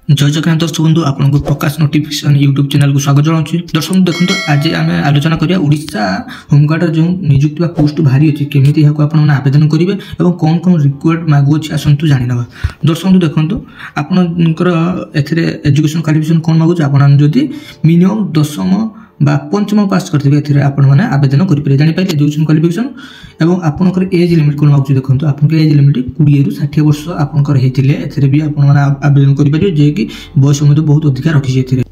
जय जगन्नाथ दर्शक बंधु आपको प्रकाश नोटिफिकेशन यूट्यूब चैनल को स्वागत जनाऊँ। दर्शक बंधु देखो आज आम आलोचना करिया ओडिशा होमगार्ड जो नियुक्ति पोस्ट बाहरी अच्छी केमी आपने आवेदन करेंगे और कौन कौन रिक्वायर्ड मागू अच्छे आसतु जाणीना। दर्शक बंधु देखो आपंकर एजुकेशन क्वालिफिकेशन कौन मागुच आपड़ी मिनिमम 10वीं बा पंचम पास करते आपने आवेदन करेंगे जापारे एजुकेशन क्वालिफिकेशन और आपंकर एज लिमिट कौन मागुच देखो आप एज लिमिट 20 ରୁ 60 वर्ष आपंकर होते भी आवेदन करेंगे जे कि बयस बहुत अधिका रखी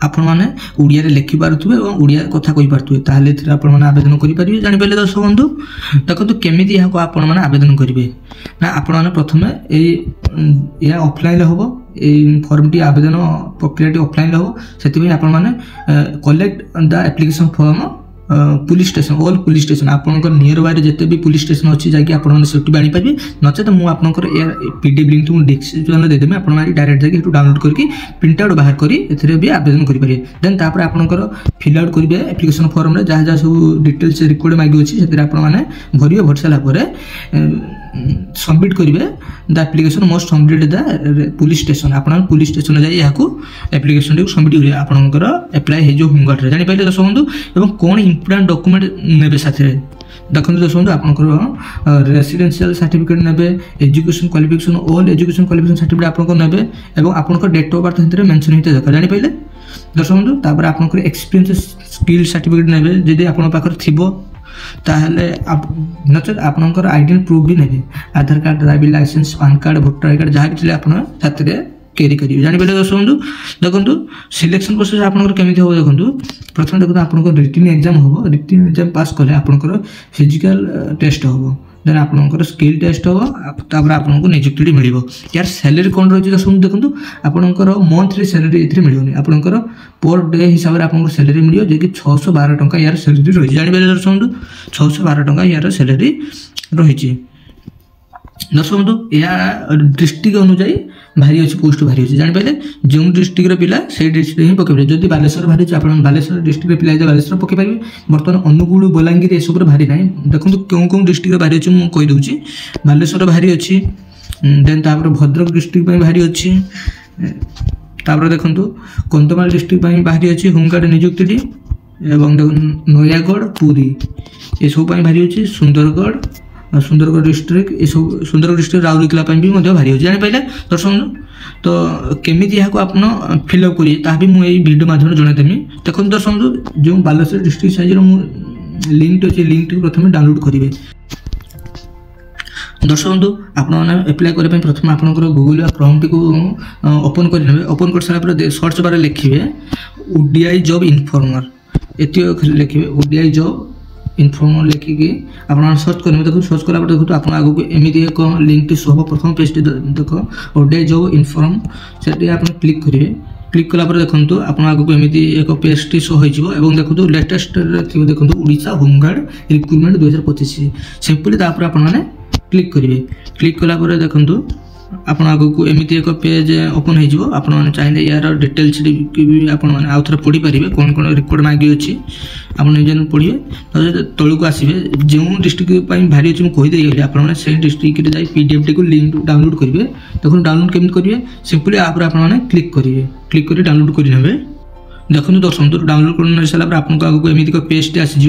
आपण मैंने ओडिया लिखि पारे और ओडिया कथा कही पारे ताहले आपने आवेदन करेंगे जापारे। दर्शक बंधु देखो केमी यहाँ आपण मैंने आवेदन करेंगे ना आपण प्रथम यह ऑफलाइन हम फॉर्मटी आवेदन प्रक्रिया ऑफलाइन हम से आपने collect the application form police station all police station आपंकर नियर बाय जिते भी पुलिस स्टेशन अच्छी जाकि आपठी आनीपारे नचे तो मुझे पीडीएफ लिंक मुझे डिस्क्रिप्शन देदेवी आप डायरेक्ट जाकि डाउनलोड करके प्रिंट आउट बाहर कर भी आवेदन करेंगे। देन तापर आपंकर फिल आउट करेंगे एप्लिकेशन फॉर्म में जहाँ जहाँ सब डिटेल्स रिकॉर्ड मांगी अच्छी से आपने भरवे भर सारापर सबमिट करेंगे the application must submit the police station आप पुलिस स्टेशन जाए एप्लिकेशन सबमिट करेंगे आपंकर एप्लाई हो होमगार्ड जापारे। दर्शक बंधु और कौन इम्पोर्टाट डॉक्यूमेंट ने साथ देखो दर्शक बंधु आपंकर रेसिडेंशियल सर्टिफिकेट ने education qualification all education qualification certificate आपको ने और आपंकर डेट ऑफ बर्थ मेंशन होते दरकार जापारे। दर्शक बंधु तापर आपंकर एक्सपीरियंस स्किल सर्टिफिकेट ने जदि आप थी ताहले नचेत आपनकर आइडेंटिटी प्रूफ भी नेबे Aadhaar card driving licence PAN card voter I card जहाँ भी आपन साथरे कैरी करेंगे जापारे। दर्शक बंधु देखो सिलेक्शन प्रोसेस आपनकर केमिति हो देखो प्रथम देखो आपनकर रिटन एग्जाम हम रिटन एग्जाम पास कले आपनकर फिजिकल टेस्ट हम देन आपनकर स्किल टेस्ट हम तापर आपनको नियुक्ति मिल यार सैलरी कौन रही दर्शक बंधु देखो आपनकर मंथली सैलरी ये मिलनी आपनकर पर डे हिसाब से आपको सैलरी मिल जे कि 612 टंका यार सैलरी रही जापारे। दर्शक बंधु 612 टंका यार सैलरी रही। दर्शक बंधु यह डिस्ट्रिक्ट अनुजाई भारी अच्छी पोस्ट भारी अच्छी जापारे जो डिस्ट्रिक्ट पिला से डिस्ट्रिक्ट ही पकड़े जब बालेश्वर भारी अच्छे आप बालेश्वर डिस्ट्रिक्ट पिला बालेश्वर पकई पारे बर्तमान अनुगुल बलांगीर यह भारी ना देखो क्यों कौन डिस्ट्रिक्ट भारी अच्छी मुझे कहीदे बालेश्वर भारी अच्छी देन तापर भद्रक डिस्ट्रिक्ट भारी अच्छी तापर देखो कंधमाल डिस्ट्रिक्ट बाहरी अच्छी होमगार्ड नियुक्ति एवं नयागढ़ पुरी ये सब भारी अच्छी सुंदरगढ़ डिस्ट्रिक्ट ये सब सुंदरगढ़ डिस्ट्रिक्ट राउरकेला भी भारी अच्छे जापारे। दर्शक बंधु तो केमी यहाँ आप फिलअप करेंगे भी मुझे वीडियो माध्यम जनईदेवी। देखो दर्शक बंधु जो बालेश्वर डिस्ट्रिक्ट साइज लिंक अच्छे लिंक प्रथम डाउनलोड करेंगे। दर्शक बंधु आपने एप्लाई करने प्रथम आपंकर गूगल क्रोम टी ओपन करेंगे ओपन कर सारापर सर्च बार लिखे ओडीआई जॉब इनफॉर्मर ये लिखे ओडीआई जॉब इनफॉर्मर लिखिकी आप सर्च करेंगे। देखो सर्च कला देखो आप आगे एमती एक लिंक सब प्रथम पेज देख ओडीआई जॉब इनफॉर्म से आप क्लिक करेंगे क्लिक कलापर देखो आप आगे एमती एक पेज टी शो हो देखो लेटेस्ट थी देखो ओडिशा होमगार्ड रिक्रुटमेंट 2025 सिंपली तापर आपने क्लिक करेंगे क्लिक कलापर देखो आप आगे एमती एक पेज ओपन हो चाहिए यार डिटेल्स भी आउ थे पढ़ी पारे कौन कौन रिकॉर्ड मांगी अच्छी आप निजे पढ़े तलू आसवे जो डिस्ट्रिक्ट भारी अच्छी मुझे कहीदे आपने से डिस्ट्रिक्ट जाए पीडीएफ टी को लिंक डाउनलोड करेंगे। देखो डाउनलोड केमी करेंगे सिंपली आप क्लिक करेंगे क्लिक कर डाउनलोड करेंगे। देखो दर्शक डाउनलोड कर सारापर आपको आगे एमती पेज टे आसीज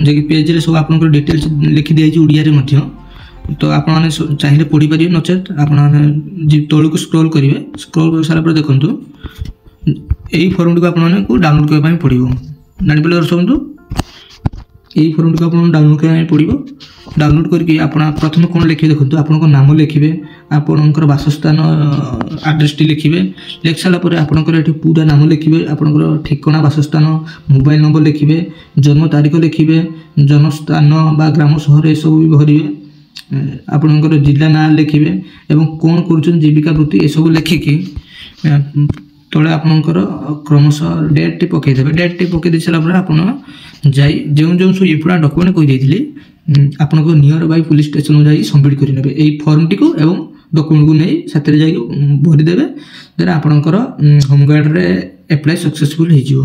जे पेज सब आप डिटेल्स लिखी दी ओडिया तो आप चाहिए पढ़ी पारे नचेत आप तलू को स्क्रॉल करेंगे स्क्रॉल कर सारापर देखो यही फॉर्म टी आपको डाउनलोड करने पड़ो जापारे। दर्शक बंधु यही फॉर्म टी आपको डाउनलोड करने पड़ो डाउनलोड करके आप प्रथम कौन लिखे देखो आपन नाम लिखे आपंकर बासस्थान आड्रेस टी लिखे लिख सारापर आपंकर ये पूरा नाम लिखे आपंकर ठिकाना बासस्थान मोबाइल नंबर लिखे जन्म तारीख लिखे जन्मस्थान बा ग्राम सहर ये सब भी भरवे आपंकर जिला ना लिखे और कौन कर जीविका वृत्ति ये सब लिखिकी तले आपंकर क्रमशः डेट टी पकईदे डेट टी पकई सारापर आप जो जो सब इम्पोर्टाट डॉक्यूमेंट कहीदे आपन नियर बाय पुलिस स्टेशन जाए सबमिट करेंगे यही फॉर्म टी को डॉक्यूमेंट को नहीं साथ भरीदे देन आपंकर होमगार्ड रे एप्लाई सक्सेसफुल हो।